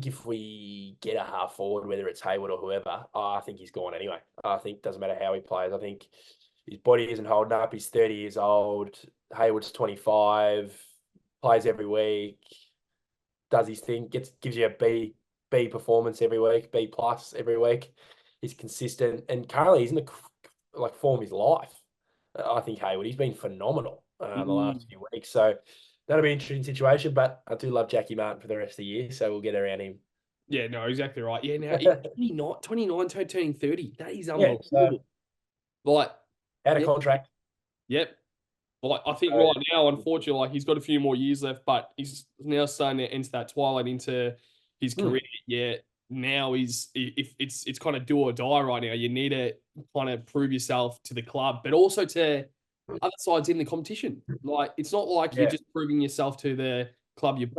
if we get a half forward, whether it's Hayward or whoever, I think he's gone anyway. I think it doesn't matter how he plays. I think his body isn't holding up. He's 30 years old. Hayward's 25, plays every week, does his thing, gives you a B performance every week, B plus every week. He's consistent, and currently he's in the form of his life. I think Hayward, he's been phenomenal the last few weeks. So that'll be an interesting situation, but I do love Jackie Martin for the rest of the year, so we'll get around him. Yeah, no, exactly right. Yeah, now 29 turning 30. That is unbelievable. Out of contract. Yep. I think right now, unfortunately, he's got a few more years left, but he's now starting to enter that twilight into his career. Yeah, now if it's kind of do or die right now. You need to kind of prove yourself to the club, but also to other sides in the competition. It's not like you're just proving yourself to the club you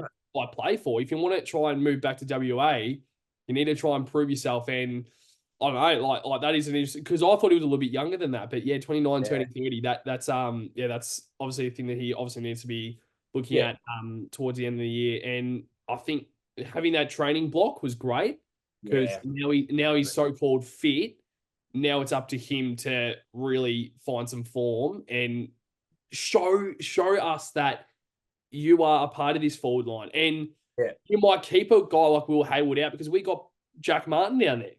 play for. If you want to try and move back to WA, you need to try and prove yourself. And I don't know, that is an interesting, because I thought he was a little bit younger than that, but 29 turning 30. That's obviously a thing that he obviously needs to be looking at towards the end of the year. And I think having that training block was great because now he's so-called fit. Now it's up to him to really find some form and show us that you are a part of this forward line. And you might keep a guy like Will Hayward out because we got Jack Martin down there.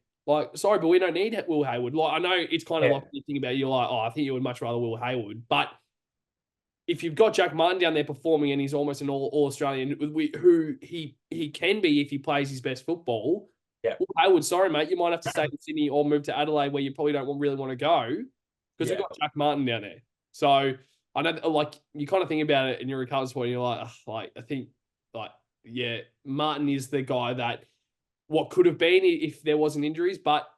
Sorry, but we don't need Will Hayward. I know it's kind of like you think about, you're like, I think you would much rather Will Hayward. But if you've got Jack Martin down there performing and he's almost an all-Australian, who he can be if he plays his best football, Will Hayward, sorry, mate, you might have to stay in Sydney or move to Adelaide where you probably don't really want to go because we've got Jack Martin down there. So I know, you kind of think about it and you're a Carlton supporter and you're I think, Martin is the guy that what could have been if there wasn't injuries, but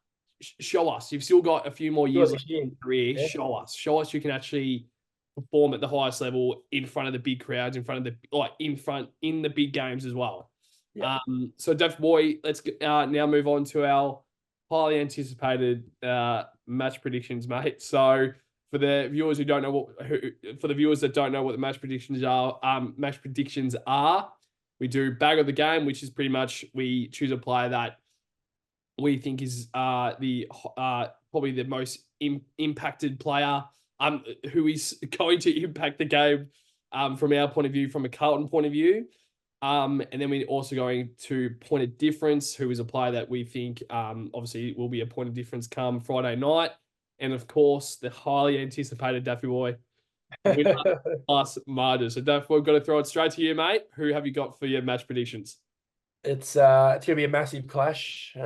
show us. You've still got a few more years left in your career. Yeah. Show us you can actually perform at the highest level in front of the big crowds, in the big games as well. Yeah. So Def Boy, let's now move on to our highly anticipated match predictions, mate. So for the viewers that don't know what the match predictions are, we do bag of the game, which is pretty much we choose a player that we think is probably the most impacted player who is going to impact the game from our point of view, from a Carlton point of view. And then we're also going to point of difference, who is a player that we think obviously will be a point of difference come Friday night. And of course, the highly anticipated Daffy Boy, winner plus margin. So Daffy, we've got to throw it straight to you, mate. Who have you got for your match predictions? It's going to be a massive clash.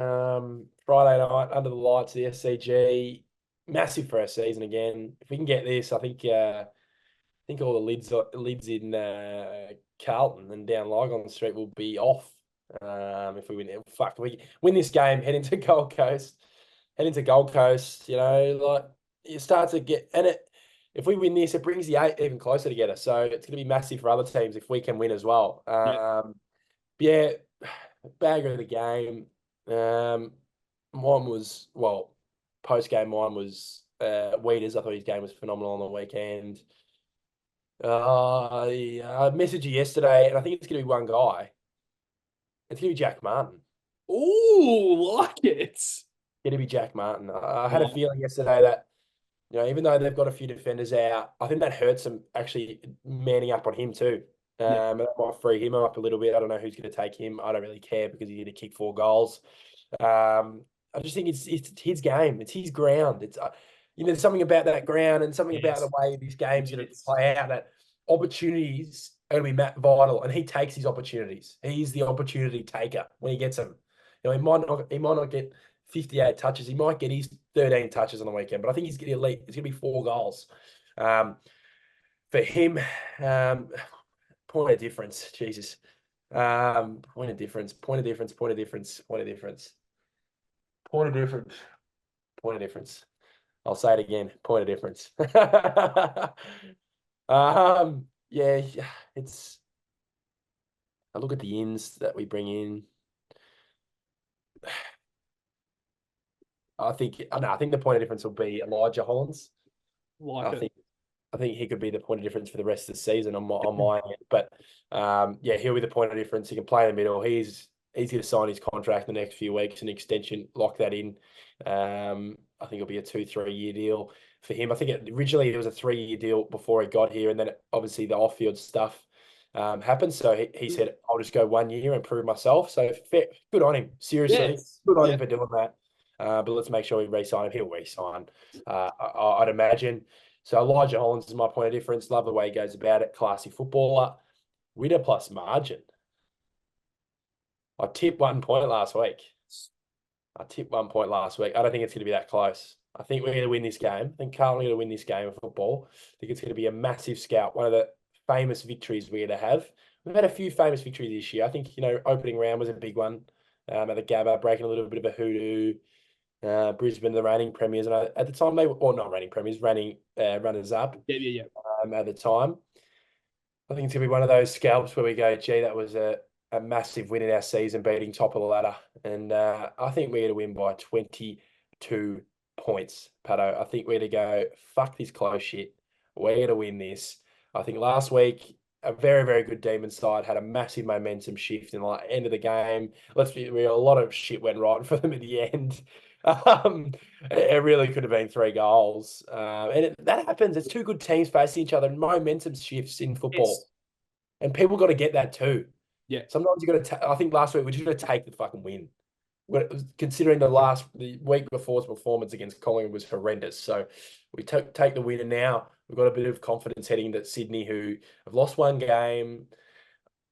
Friday night under the lights, the SCG, massive for our season again. If we can get this, I think all the lids in Carlton and down Lygon Street will be off. If we win, fuck, we win this game, head into Gold Coast, You know, like you start to get and it. If we win this, it brings the 8 even closer together. So it's going to be massive for other teams if we can win as well. Yeah, bagger of the game. Mine was post game. Mine was Weeders. I thought his game was phenomenal on the weekend. I messaged you yesterday, and I think it's going to be one guy. It's going to be Jack Martin. Ooh, like it. It's going to be Jack Martin. I had a Right. feeling yesterday that, even though they've got a few defenders out, I think that hurts them actually manning up on him too. Yeah. That might free him up a little bit. I don't know who's going to take him. I don't really care because he's going to kick 4 goals. I just think it's his game. It's his ground. There's something about that ground and something about Yes. the way this game's going to Yes. play out that opportunities are going to be vital, and he takes his opportunities. He's the opportunity taker when he gets them. He might not get 58 touches. He might get his 13 touches on the weekend, but I think he's going to elite. It's going to be 4 goals. For him, point of difference. Jesus. Point of difference. Point of difference. Point of difference. Point of difference. Point of difference. Point of difference. I'll say it again. Point of difference. Yeah, it's. I look at the ins that we bring in. I think the point of difference will be Elijah Hollins. Like I it. think I think he could be the point of difference for the rest of the season on my end. But yeah, he'll be the point of difference. He can play in the middle. He's going to sign his contract in the next few weeks, an extension, lock that in. I think it'll be a 2-3 year deal for him. I think originally it was a 3-year deal before he got here, and then obviously the off-field stuff happened. So he said, "I'll just go 1 year and prove myself." So good on him. Seriously, Yes. good on Yeah. him for doing that. But let's make sure we re-sign him. He'll re-sign, I'd imagine. So Elijah Hollins is my point of difference. Love the way he goes about it. Classy footballer. Winner plus margin. I tipped 1 point last week. I don't think it's going to be that close. I think we're going to win this game. I think Carlton are going to win this game of football. I think it's going to be a massive scout. One of the famous victories we're going to have. We've had a few famous victories this year. I think, opening round was a big one. At the Gabba, breaking a little bit of a hoodoo. Brisbane, the reigning premiers, and at the time they were, or not reigning premiers, reigning runners up. Yeah. Yeah. At the time, I think it's gonna be one of those scalps where we go, gee, that was a massive win in our season, beating top of the ladder, and I think we're gonna win by 22 points, Patto. I think we're gonna go, fuck this close shit. We're gonna win this. I think last week a very, very good Demon side had a massive momentum shift in the end of the game. Let's be real, a lot of shit went right for them at the end. It really could have been 3 goals. That happens. It's 2 good teams facing each other. Momentum shifts in football. Yes. And people got to get that too. Yeah. Sometimes you got to, I think last week we just got to take the fucking win. Considering the week before's performance against Collingwood was horrendous. So we take the win, and now we've got a bit of confidence heading into Sydney, who have lost 1 game.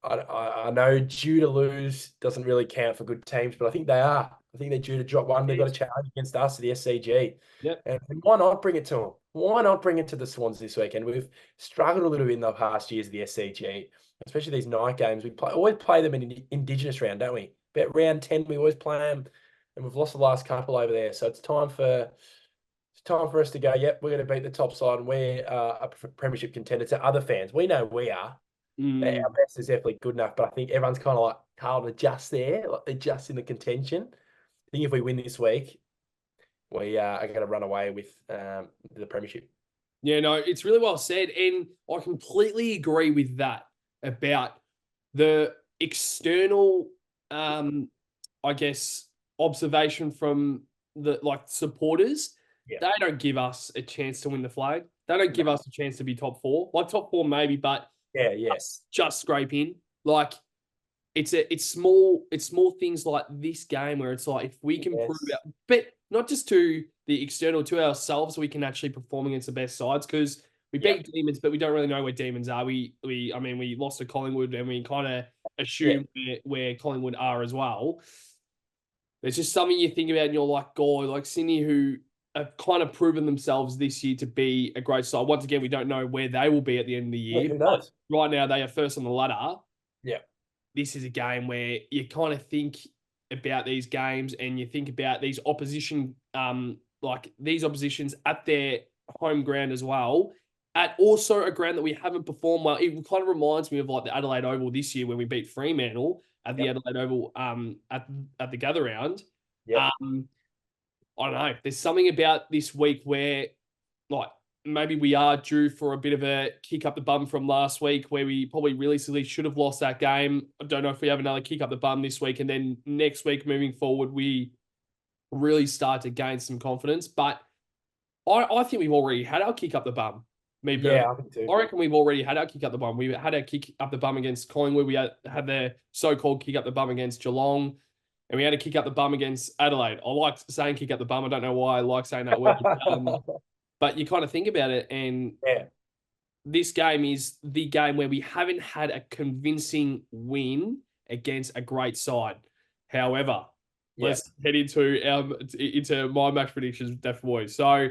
I know due to lose doesn't really count for good teams, but I think they are. I think they're due to drop 1. They've got a challenge against us at the SCG. Yep. And why not bring it to them? Why not bring it to the Swans this weekend? We've struggled a little bit in the past years of the SCG, especially these night games. We always play them in Indigenous round, don't we? About round 10, we always play them, and we've lost the last couple over there. So it's time for us to go, yep, we're going to beat the top side, and we're a premiership contender to other fans. We know we are. Our best is definitely good enough, but I think everyone's kind of like, Carlton are just there, like they're just in the contention. I think if we win this week, we are going to run away with the premiership. Yeah, no, it's really well said. And I completely agree with that about the external, I guess, observation from the supporters. Yeah. They don't give us a chance to win the flag. They don't give us a chance to be top 4. Like top 4 maybe, but yes, just scrape in. Like it's small things like this game where it's like if we can prove out, but not just to the external, to ourselves, we can actually perform against the best sides, because we beat Demons, but we don't really know where Demons are. We lost to Collingwood, and we kind of assume where Collingwood are as well. there's just something you think about and you're like, God, like Sydney, who have kind of proven themselves this year to be a great side. Once again, we don't know where they will be at the end of the Yeah, year. who knows? Right now, they are first on the ladder. Yeah. This is a game where you kind of think about these games and you think about these opposition, like these oppositions at their home ground as well, at also a ground that we haven't performed well. It kind of reminds me of like the Adelaide Oval this year when we beat Fremantle at the Yep. Adelaide Oval at the gather round. Yep. I don't know. There's something about this week where like maybe we are due for a bit of a kick up the bum from last week where we probably realistically should have lost that game. I don't know if we have another kick up the bum this week. And then next week moving forward, we really start to gain some confidence. But I think we've already had our kick up the bum. Me personally. Yeah, I think too. I reckon we've already had our kick up the bum. We had our kick up the bum against Collingwood. We had the so-called kick up the bum against Geelong. And we had a kick up the bum against Adelaide. I like saying kick up the bum. I don't know why I like saying that word. But you kind of think about it, and Yeah. this game is the game where we haven't had a convincing win against a great side. However, let's head into my match predictions with Def Boys. So,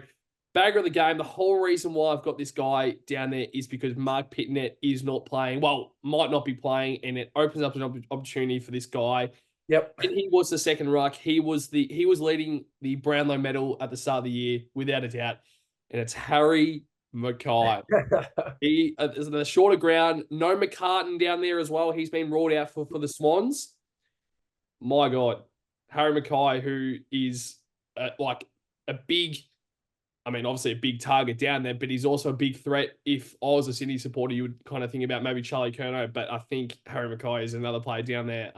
bagger of the game, the whole reason why I've got this guy down there is because Mark Pitnet is not playing. Well, might not be playing, and it opens up an opportunity for this guy. Yep. And he was the second ruck. He was leading the Brownlow medal at the start of the year, without a doubt. And it's Harry Mackay. He is the shorter ground. No McCartan down there as well. He's been ruled out for the Swans. My God, Harry Mackay, who is like a big, I mean, obviously a big target down there, but he's also a big threat. If I was a Sydney supporter, you would kind of think about maybe Charlie Curnow, but I think Harry Mackay is another player down there.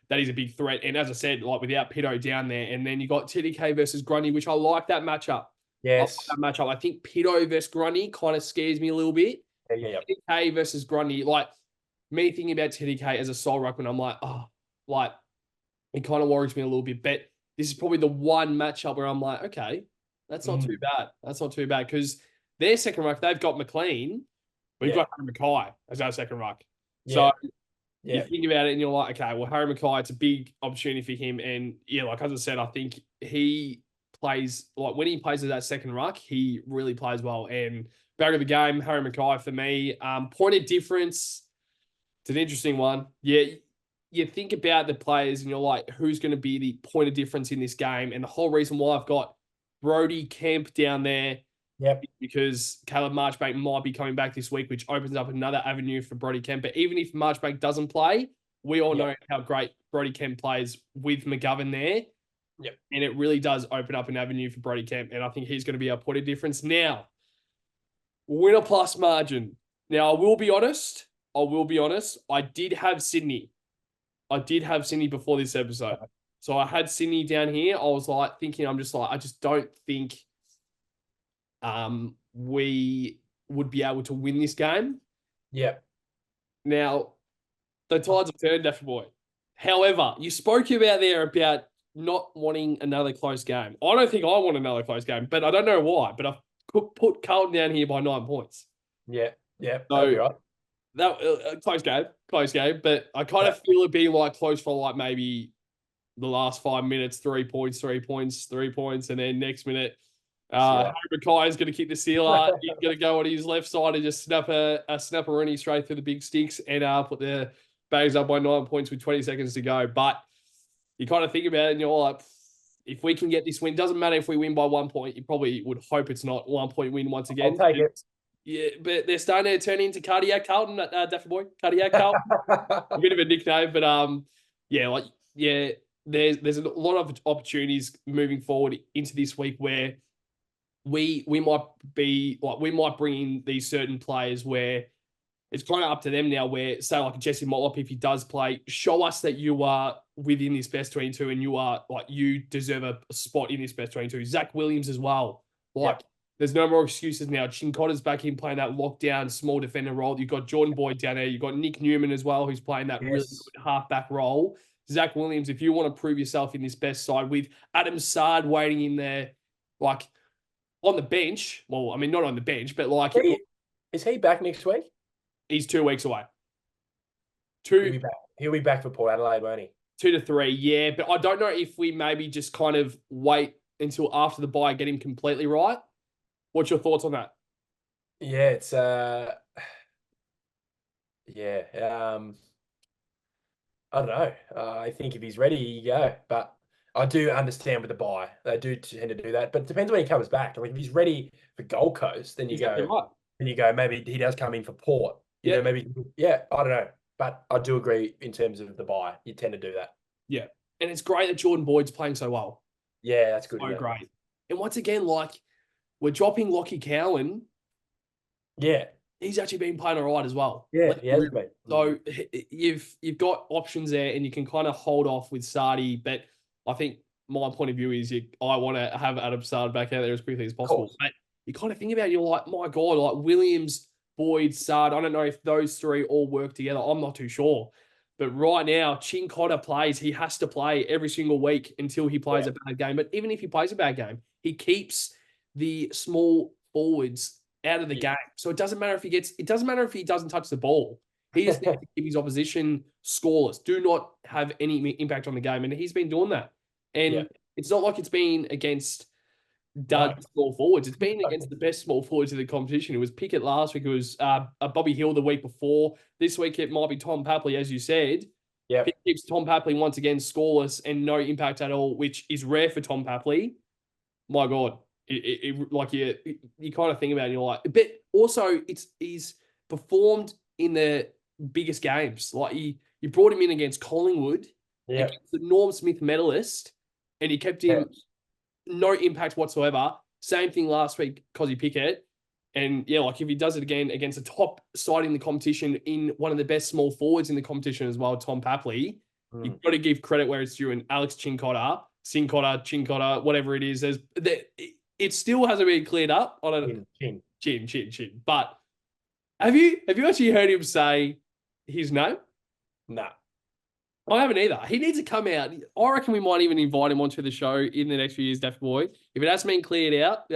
That is a big threat. And as I said, like without Pitto down there, and then you got TDK versus Grundy, which I like that matchup. Yes. I like that matchup. I think Pitto versus Grundy kind of scares me a little bit. Yeah. TDK versus Grundy, like me thinking about TDK as a sole ruckman, I'm like, oh, like it kind of worries me a little bit. But this is probably the one matchup where I'm like, okay, that's not too bad. That's not too bad because their second ruck, they've got McLean, but you've got Harry Mackay as our second ruck. So you think about it and you're like, okay, well, Harry Mackay, it's a big opportunity for him. And yeah, like as I said, I think he plays, like when he plays as that second ruck, he really plays well. And back of the game, Harry Mackay for me. Point of difference, it's an interesting one. Yeah, you think about the players and you're like, who's going to be the point of difference in this game? And the whole reason why I've got Brodie Kemp down there, because Caleb Marchbank might be coming back this week, which opens up another avenue for Brodie Kemp. But even if Marchbank doesn't play, we all know how great Brodie Kemp plays with McGovern there. Yep. And it really does open up an avenue for Brodie Kemp. And I think he's going to be our point of difference. Now, winner plus margin. Now, I will be honest. I did have Sydney. Before this episode. So I had Sydney down here. I was like thinking, I just don't think we would be able to win this game. Yeah. Now, the tides have turned, Def Boy. However, you spoke about not wanting another close game. I don't think I want another close game, but I don't know why. But I've put Carlton down here by 9 points. Yeah. So right. That close game. But I kind of feel it being like close for like maybe the last 5 minutes, 3 points, and then next minute, Harry Mackay is going to kick the sealer. He's going to go on his left side and just snap a snapperoonie straight through the big sticks and put the Bags up by 9 points with 20 seconds to go. But you kind of think about it and you're like, if we can get this win, doesn't matter if we win by 1 point. You probably would hope it's not 1 point win once again. I'll take it. Yeah, but they're starting to turn into Cardiac Carlton, Daffy Boy. Cardiac Carlton. A bit of a nickname, but there's a lot of opportunities moving forward into this week where we might bring in these certain players where it's kind of up to them now where, say, like Jesse Motlop, if he does play, show us that you are within this best 22 and you deserve a spot in this best 22. Zach Williams as well. There's no more excuses now. Chincotta's back in playing that lockdown small defender role. You've got Jordan Boyd down there. You've got Nick Newman as well, who's playing that really good halfback role. Zach Williams, if you want to prove yourself in this best side with Adam Sard waiting in there, like on the bench. Well, I mean, not on the bench, but like... Is he back next week? He's 2 weeks away. He'll be back for Port Adelaide, won't he? 2 to 3, yeah. But I don't know if we maybe just kind of wait until after the bye, get him completely right. What's your thoughts on that? Yeah, it's yeah. I don't know. I think if he's ready, you go. But I do understand with the buy. They do tend to do that. But it depends when he comes back. Like if he's ready for Gold Coast, Exactly right. then you go, maybe he does come in for Port. Yeah, Maybe, yeah, I don't know. But I do agree in terms of the buy. You tend to do that. yeah. And it's great that Jordan Boyd's playing so well. Yeah, that's good, So isn't it? great. And once again, like we're dropping Lockie Cowan. Yeah. He's actually been playing all right as well. Yeah, Like, he has been. so you've got options there, and you can kind of hold off with Sardi. But I think my point of view is I want to have Adam Sard back out there as quickly as possible. But you kind of think about it, you're like, my God, like Williams, Boyd, Sard. I don't know if those three all work together. I'm not too sure. But right now, Chin Cotter plays. He has to play every single week until he plays a bad game. But even if he plays a bad game, he keeps the small forwards out of the game. So it doesn't matter if it doesn't matter if he doesn't touch the ball. He just needs to keep his opposition scoreless. Do not have any impact on the game. And he's been doing that. And it's not like it's been against dud small forwards. It's been against the best small forwards in the competition. It was Pickett last week. It was Bobby Hill the week before. This week it might be Tom Papley, as you said. Yeah. Pickett keeps Tom Papley once again scoreless and no impact at all, which is rare for Tom Papley. My God. Like you kind of think about it, and you're like, but also he's performed in the biggest games. Like you brought him in against Collingwood, against the Norm Smith medalist, and he kept him no impact whatsoever. Same thing last week, Cozzy Pickett. And yeah, like if he does it again against a top side in the competition, in one of the best small forwards in the competition as well, Tom Papley, you've got to give credit where it's due. And Alex Chincotta, whatever it is, it still hasn't been cleared up on a chin. But have you actually heard him say his name? No. I haven't either. He needs to come out. I reckon we might even invite him onto the show in the next few years, Daft Boy. If it hasn't been cleared up,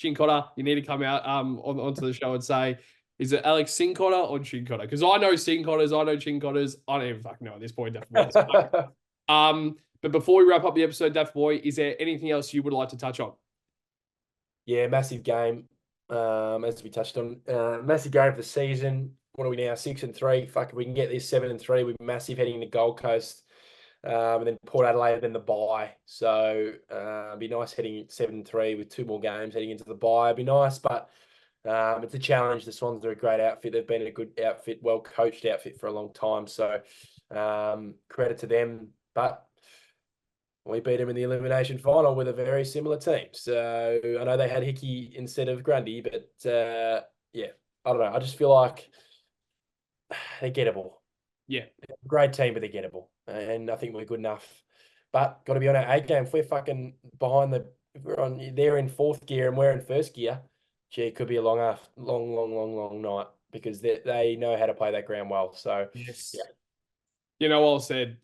Chincotta, you need to come out onto the show and say, is it Alex Sincotta or Chincotta? Because I know Sincottas, I know Chincottas. I don't even fucking know at this point, Daft Boy. But before we wrap up the episode, Daft Boy, is there anything else you would like to touch on? Yeah, massive game. As we touched on, massive game for the season. What are we now? 6-3. Fuck, if we can get this 7-3, we're massive heading to Gold Coast. And then Port Adelaide, then the bye. So it'd be nice heading 7-3 with 2 more games heading into the bye. It'd be nice, but it's a challenge. The Swans are a great outfit. They've been a good outfit, well-coached outfit for a long time. So credit to them. But we beat them in the elimination final with a very similar team. So I know they had Hickey instead of Grundy, but yeah, I don't know. I just feel like they're gettable. Yeah. Great team, but they're gettable. And I think we're good enough. But got to be on our A game. If we're fucking they're in 4th gear and we're in 1st gear, gee, it could be a long night because they know how to play that ground well. So, yes. Yeah. Well said.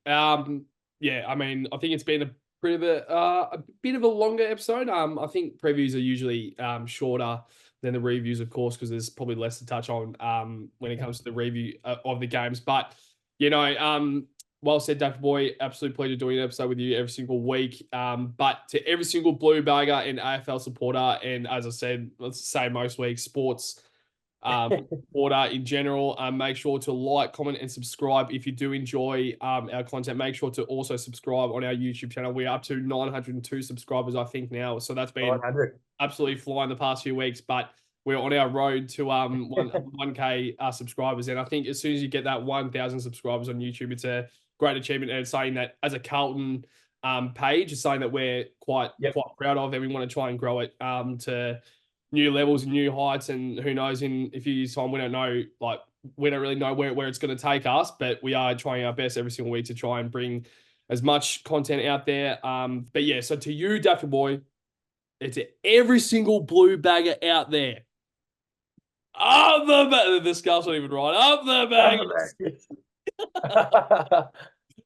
Yeah, I mean, I think it's been a bit of a longer episode. I think previews are usually shorter than the reviews, of course, because there's probably less to touch on when it comes to the review of the games. But well said, Daft Boy. Absolute pleasure doing an episode with you every single week. But to every single Blue Bagger and AFL supporter, and as I said, let's say most weeks, sports supporter in general, make sure to like, comment, and subscribe if you do enjoy our content. Make sure to also subscribe on our YouTube channel. We're up to 902 subscribers, I think, now. So that's been 900. Absolutely flying the past few weeks, but we're on our road to 1K subscribers. And I think as soon as you get that 1,000 subscribers on YouTube, it's a great achievement. And it's something that as a Carlton page, is something that we're quite proud of, and we want to try and grow it to new levels and new heights. And who knows, in a few years' time, we don't really know where it's going to take us, but we are trying our best every single week to try and bring as much content out there. But yeah, so to you, Daffy Boy, it's every single Blue Bagger out there. Up the scarf's not even right. Up the baggers.